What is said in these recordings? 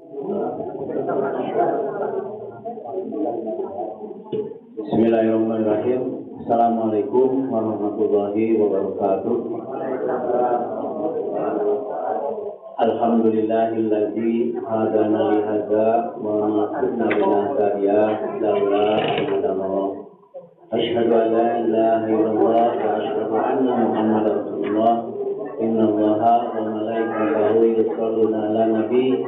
Bismillahirrahmanirrahim. Assalamualaikum warahmatullahi wabarakatuh. Alhamdulillahilladzi hadana li hadza wa ma kunna linahtadiya laula an hadana. Asyhadu an la ilaha illallah wa asyhadu anna Muhammadar Rasulullah. Innallaha wa malaikatahu yusholluna 'alan nabi.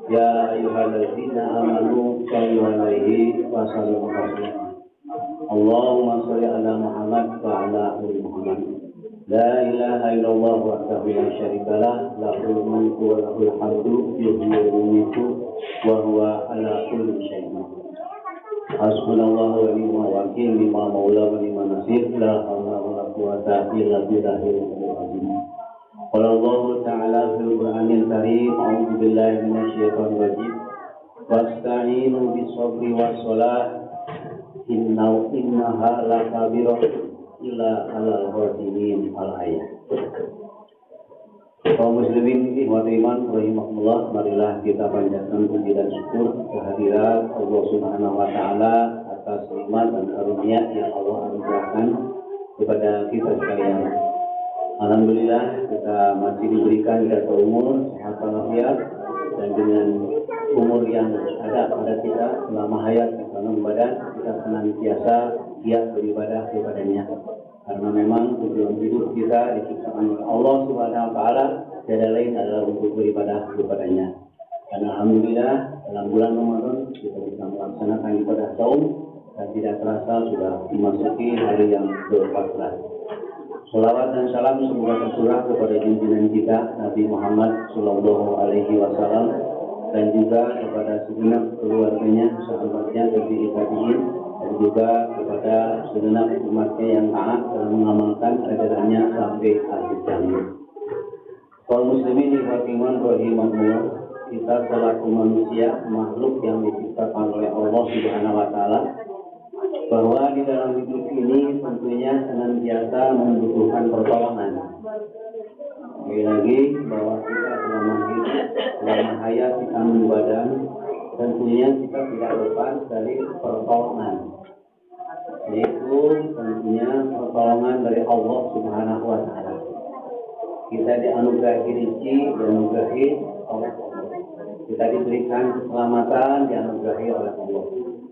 Ya ayyuhalladzina amanu shallu 'alaihi wa sallimu taslima. Allahumma shalli 'ala Muhammad wa 'ala ali Muhammad. La ilaha illallah wahdahu la syarika lah, lahul mulku wa lahul hamdu, yuhyi wa yumiitu wa huwa 'ala kulli syai'in qadir. Hasbunallahu wa ni'mal wakeel, ni'mal maula wa ni'man nasir, la haula wa la quwwata illa billahil aliyyil azim. Qala Allah ta'ala fil Qur'anil Karim, a'udzu billahi minasy syaithanir rajim. Wasta'inu bis-sabri was-shalah innaha lakabiratun illa 'alal khashiyin al-ayat. Kaum muslimin ikhwati iman rahimakumullah, marilah kita panjatkan puji dan syukur kehadirat Allah Subhanahu wa taala atas nikmat dan karunia yang Allah anugerahkan kepada kita sekalian. Alhamdulillah kita masih diberikan data umur, sehat walafiat, dan dengan umur yang ada pada kita selama hayat dalam badan, kita senantiasa giat beribadah kepadanya. Karena memang tujuan hidup kita diciptakan oleh Allah Subhanahu wa taala tiada lain adalah untuk beribadah kepadanya. Dan alhamdulillah dalam bulan Ramadan kita bisa melaksanakan ibadah saum dan tidak terasa sudah memasuki hari yang ke-14. Salawat dan salam semoga tercurah kepada junjungan kita Nabi Muhammad Sallallahu Alaihi Wasallam dan juga kepada segenap keluarganya, sahabatnya, tabi'in, dan juga kepada segenap umatnya yang taat dalam mengamalkan ajarannya sampai akhir zaman. Kaum muslimin ikhwati iman rahimahumullah, kita selaku manusia, makhluk yang diciptakan oleh Allah Subhanahu wa taala, bahwa di dalam hidup ini tentunya senantiasa membutuhkan pertolongan. Lagi bahwa kita selama hayat kita badan, tentunya kita tidak lepas dari pertolongan. Yaitu tentunya pertolongan dari Allah Subhanahu wa taala. Kita dianugerahi rezeki, dianugerahi oleh Allah. Kita diberikan keselamatan, dianugerahi oleh Allah.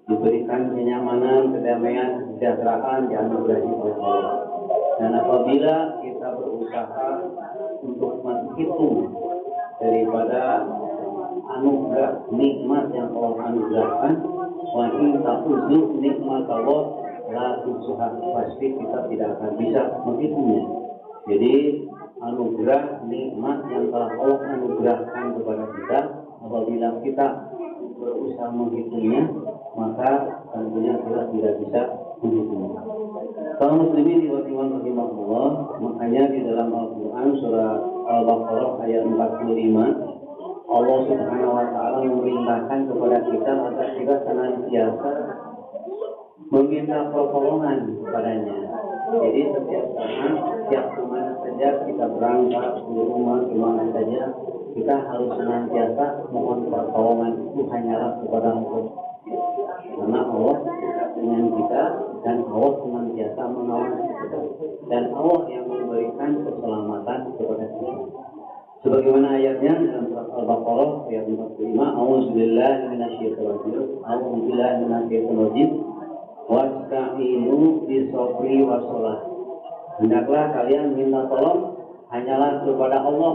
Diberikan kenyamanan, kedamaian, kesejahteraan, dianugerahi oleh Allah. Dan apabila kita berusaha untuk menghitung daripada anugerah nikmat yang Allah anugerahkan, wa in ta'udzu nikmat Allah la tuhsuha, pasti kita tidak akan bisa menghitungnya. Jadi anugerah nikmat yang telah Allah anugerahkan kepada kita, apabila kita berusaha menghitungnya, maka tentunya kita tidak bisa menghitungnya. Kaum muslimin rahimahullah, makanya di dalam Al-Quran surah Al-Baqarah ayat 45, Allah Subhanahu wa taala memerintahkan kepada kita agar kita senantiasa meminta pertolongan kepadanya. Jadi setiap saat, setiap kemana saja kita berangkat, di rumah, kemana saja, kita harus senantiasa mohon pertolongan itu hanyalah kepada Allah. Karena Allah dengan kita dan Allah senantiasa mengawasi kita, dan Allah yang memberikan keselamatan kepada kita. Sebagaimana ayatnya dalam surat Al-Baqarah ayat 45, A'udzubillahi minasyaitonir rajim, wasta'inu bis-sabri was-shalah. Hendaklah kalian minta tolong hanyalah kepada Allah,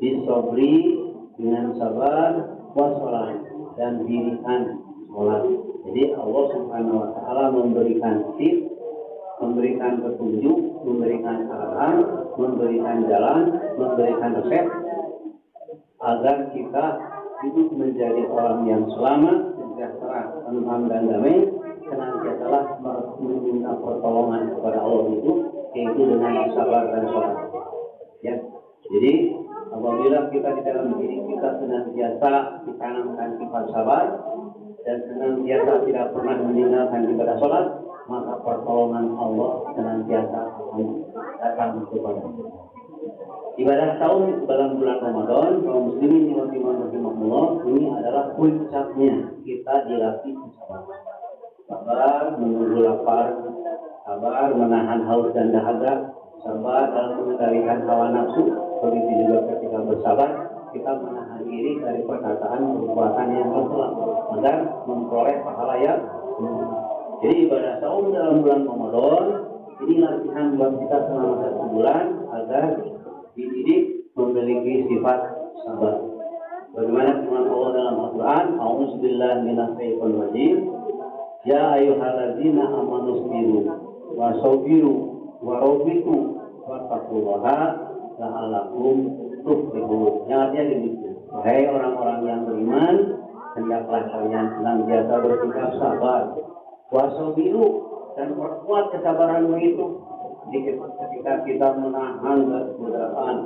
bis-sabri dengan sabar, was-shalah dan dirikan sholat. Jadi Allah Subhanahu wa taala memberikan tips, memberikan petunjuk, memberikan arahan, memberikan jalan, memberikan resep agar kita hidup menjadi orang yang selamat, sejahtera, tenang dan damai. Senantiasalah meminta pertolongan kepada Allah itu, yaitu dengan sabar dan sholat. Ya, jadi apabila kita di dalam diri kita senantiasa ditanamkan sifat sabar dan senantiasa tidak pernah meninggalkan ibadah sholat, maka pertolongan Allah senantiasa akan datang kepada kita. Ibadah saum dalam bulan Ramadan, kaum muslimin rahimahumullah, ini adalah puncaknya kita dilatih kesabaran. Sabar menunggu lapar, sabar menahan haus dan dahaga, sabar dalam mengendalikan hawa nafsu. Begitu juga ketika bersabar, kita menahan diri dari perkataan perbuatan yang salah agar memperoleh pahala yang jadi ibadah saum dalam bulan Ramadan ini latihan buat kita selama 1 bulan agar dididik memiliki sifat sabar. Bagaimana firman Allah dalam Al-Quran, A'udzubillahi minasyaitonir rajim. Ya ayyuhalladzina amanu sabiru wa sabiru wa rabitu wattaqullaha la'allakum tuflihun. Yang artinya demikian. Wahai orang-orang yang beriman, hendaklah kalian senantiasa bersikap sabar. Wa sabiru dan perkuat kesabaranmu itu ketika kita menahan godaan,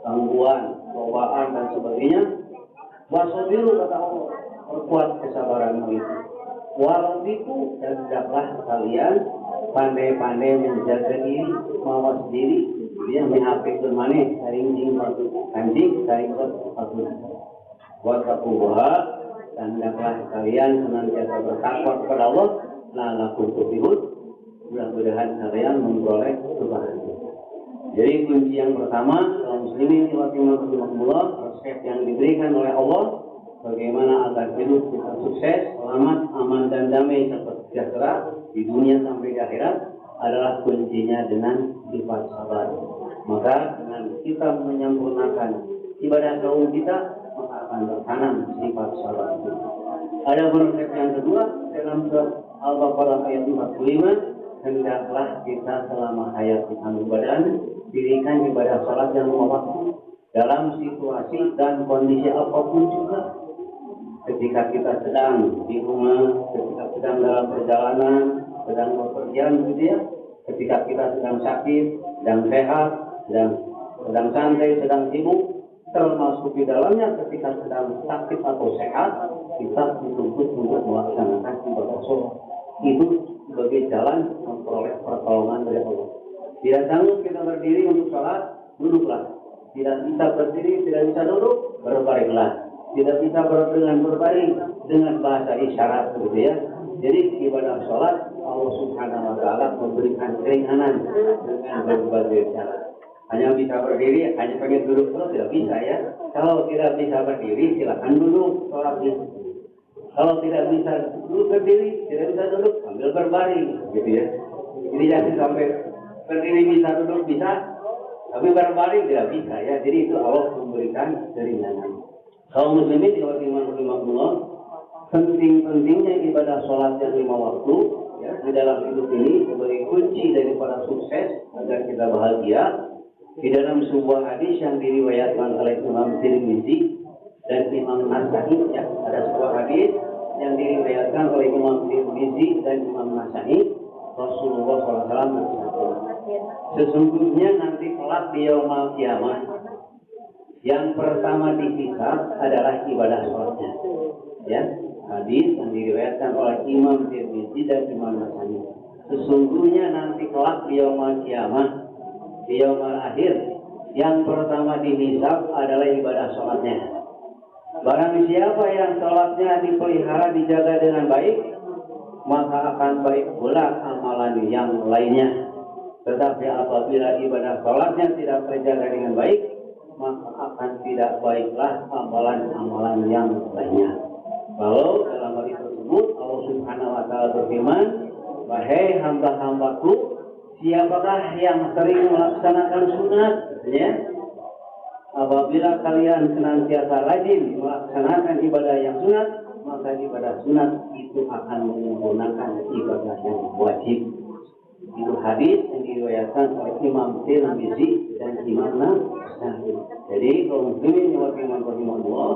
gangguan, bawaan dan sebagainya. Wa sabiru kata Allah, perkuat kesabaranmu itu. Walau itu dan hendaklah kalian pandai-pandai menjaga diri, mawas diri, dia menghapik bermane, saring jing batu anjing, saring batu. Wattaqullaha dan hendaklah kalian senantiasa bertakwa kepada Allah, la'allakum tuflihun. Mudah-mudahan kalian memperoleh kebahagiaan. Jadi kunci yang pertama, kaum muslimin rahimakumullah, resep yang diberikan oleh Allah bagaimana agar hidup kita sukses, selamat, aman dan damai serta sejahtera di dunia sampai di akhirat adalah kuncinya dengan sifat sabar. Maka dengan kita menyempurnakan ibadah saum kita, maka akan tertanam sifat sabar itu. Ada resep yang kedua dalam surat Al-Baqarah ayat 45, hendaklah kita selama hayat kita badan dirikan ibadah salat yang 5 waktu dalam situasi dan kondisi apapun juga. Ketika kita sedang di rumah, ketika sedang dalam perjalanan, sedang bepergian gitu ya, ketika kita sedang sakit, sedang sehat, sedang santai, sedang sibuk, termasuk di dalamnya ketika sedang sakit atau sehat, kita dituntut untuk melaksanakan ibadah sholat. Itu sebagai jalan memperoleh pertolongan dari Allah. Tidak sanggup kita berdiri untuk sholat, duduklah. Tidak bisa berdiri, tidak bisa duduk, berbaringlah. Tidak bisa dengan berbaring dengan bahasa isyarat gitu ya. Jadi ibadah sholat Allah Subhanahu wa taala memberikan keringanan dengan berbagai cara. Hanya bisa berdiri, hanya pengen duduk terus tidak bisa ya. Kalau tidak bisa berdiri silakan duduk sholatnya. Kalau tidak bisa duduk berdiri, tidak bisa duduk sambil berbaring gitu ya. Jadi jangan sampai berdiri bisa duduk bisa, tapi berbaring tidak bisa ya. Jadi itu Allah memberikan keringanan. Kaum muslimin rahimakumullah, penting-pentingnya ibadah sholat yang 5 waktu ya, di dalam hidup ini sebagai kunci daripada sukses agar kita bahagia. Di dalam sebuah hadis yang diriwayatkan oleh Imam Tirmizi dan Imam Nasai, ya, ada sebuah hadis yang diriwayatkan oleh Imam Tirmizi dan Imam Nasai, Rasulullah SAW bersabda, sesungguhnya nanti kelak di yaumul kiamah yang pertama dihisab adalah ibadah sholatnya. Ya, hadis yang diriwayatkan oleh Imam Tirmizi dan Imam Nasai. Sesungguhnya nanti kelak di yaumul kiamah, di yaumul akhir, yang pertama dihisab adalah ibadah sholatnya. Barang siapa yang sholatnya dipelihara, dijaga dengan baik, maka akan baik pula amalan yang lainnya. Tetapi apabila ibadah sholatnya tidak terjaga dengan baik, maka akan tidak baiklah amalan-amalan yang lainnya. Kalau dalam hal tersebut Allah Subhanahu wa taala berfirman, wahai hamba-hambaku, siapakah yang sering melaksanakan sunat? Ya, apabila kalian senantiasa rajin melaksanakan ibadah yang sunat, maka ibadah sunat itu akan menyempurnakan ibadah yang wajib. Itu hadis yang diriwayatkan oleh Imam Tirmizi dan Imam Nasai. Jadi kaum muslimin rahimahumullah,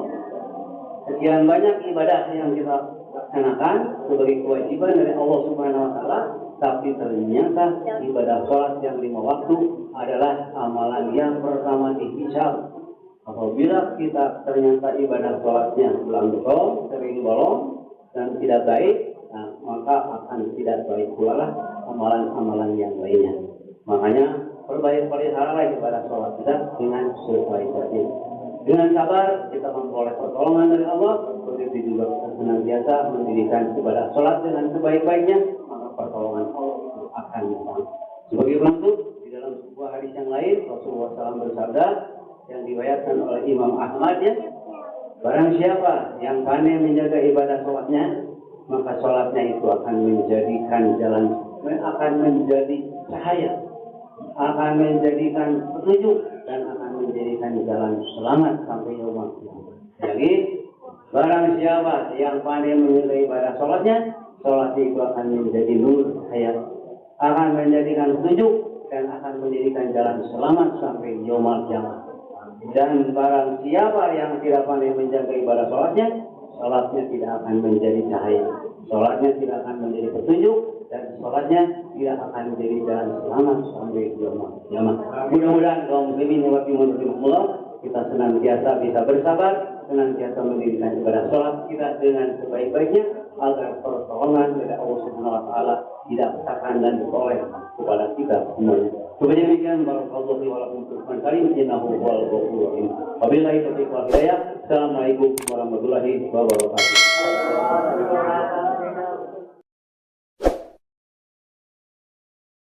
sekian banyak ibadah yang kita laksanakan sebagai kewajiban dari Allah Subhanahu wa taala, tapi ternyata ibadah sholat yang 5 waktu adalah amalan yang pertama dihisab. Apabila kita ternyata ibadah sholatnya belum sering bolong dan tidak baik, nah, maka akan tidak baik pula lah amalan-amalan yang lainnya. Makanya peliharalah ibadah sholat kita dengan sebaik-baiknya. Dengan sabar kita memperoleh pertolongan dari Allah. Begitu juga kita senantiasa mendirikan ibadah sholat dengan sebaik-baiknya, maka pertolongan Allah akan datang. Sebagai penutup, di dalam sebuah hadis yang lain Rasulullah SAW bersabda yang diriwayatkan oleh Imam Ahmad, ya, barang siapa yang pandai menjaga ibadah sholatnya, maka sholatnya itu akan menjadikan jalan, akan menjadi cahaya, akan menjadikan petunjuk, dan akan menjadikan jalan selamat sampai yaumul qiyamah. Jadi barang siapa yang pandai menjaga ibadah sholatnya, sholat itu akan menjadi nur cahaya, akan menjadikan petunjuk, dan akan menjadikan jalan selamat sampai yaumul qiyamah. Dan barang siapa yang tidak pandai menjaga ibadah sholatnya, sholatnya tidak akan menjadi cahaya, sholatnya tidak akan menjadi petunjuk, dan sholatnya tidak akan menjadi jalan selamat sampai yaumul qiyamah. Mudah-mudahan kaum muslimin wa rahimahumullah, kita senantiasa bisa bersabar, senantiasa mendirikan ibadah sholat kita dengan sebaik-baiknya, agar pertolongan dari Allah Subhanahu wa taala didapatkan dan diperoleh kepada kita semuanya. Demikian barakallahu wa lakum fil Qur'an karim, innahu huwal ghafurur rahim. Wabillahi taufiq wal hidayah. Assalamualaikum warahmatullahi wabarakatuh.